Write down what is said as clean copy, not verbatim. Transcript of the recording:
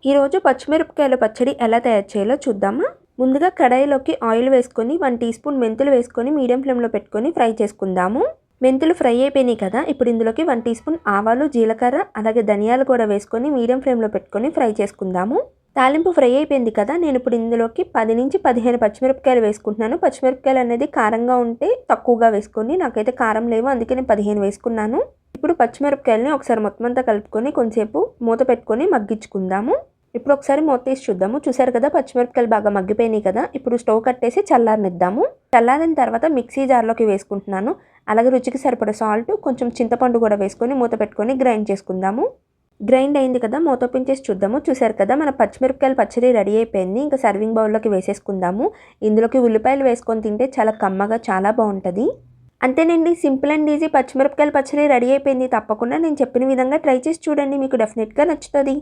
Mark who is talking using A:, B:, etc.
A: ఈరోజు పచ్చిమిరపకాయల పచ్చడి ఎలా తయారు చేయాలో చూద్దామా. ముందుగా కడాయిలోకి ఆయిల్ వేసుకొని 1 టీ స్పూన్ మెంతులు వేసుకొని మీడియం ఫ్లేమ్లో పెట్టుకొని ఫ్రై చేసుకుందాము. మెంతులు ఫ్రై అయిపోయినాయి కదా, ఇప్పుడు ఇందులోకి 1 టీ స్పూన్ ఆవాలు, జీలకర్ర అలాగే ధనియాలు కూడా వేసుకొని మీడియం ఫ్లేమ్లో పెట్టుకొని ఫ్రై చేసుకుందాము. తాలింపు ఫ్రై అయిపోయింది కదా, నేను ఇప్పుడు ఇందులోకి 10 నుంచి 15 పచ్చిమిరపకాయలు వేసుకుంటున్నాను. పచ్చిమిరపకాయలు అనేది కారంగా ఉంటే తక్కువగా వేసుకొని, నాకైతే కారం లేవు అందుకే నేను 15 వేసుకున్నాను. ఇప్పుడు పచ్చిమిరపకాయలని ఒకసారి మొత్తం అంతా కలుపుకొని కొంచెంసేపు మూత పెట్టుకొని మగ్గించుకుందాము. ఇప్పుడు ఒకసారి మూత తీసి చూద్దాము. చూసారు కదా, పచ్చిమిరపకాయలు బాగా మగ్గిపోయినాయి కదా. ఇప్పుడు స్టవ్ కట్టేసి చల్లారనిద్దాము. చల్లారిన తర్వాత మిక్సీ జార్లోకి వేసుకుంటున్నాను. అలాగే రుచికి సరిపడే సాల్ట్, కొంచెం చింతపండు కూడా వేసుకొని మూత పెట్టుకొని గ్రైండ్ చేసుకుందాము. గ్రైండ్ అయింది కదా, మూత ఓపెన్ చేసి చూద్దాము. చూసారు కదా, మన పచ్చిమిరపకాయల పచ్చడి రెడీ అయిపోయింది. ఇంకా సర్వింగ్ బౌల్లోకి వేసేసుకుందాము. ఇందులోకి ఉల్లిపాయలు వేసుకొని తింటే చాలా కమ్మగా చాలా బాగుంటుంది. అంతేనండి, సింపుల్ అండ్ ఈజీ పచ్చిమిరపకాయల పచ్చడి రెడీ అయిపోయింది. తప్పకుండా నేను చెప్పిన విధంగా ట్రై చేసి చూడండి, మీకు డెఫినెట్గా నచ్చుతుంది.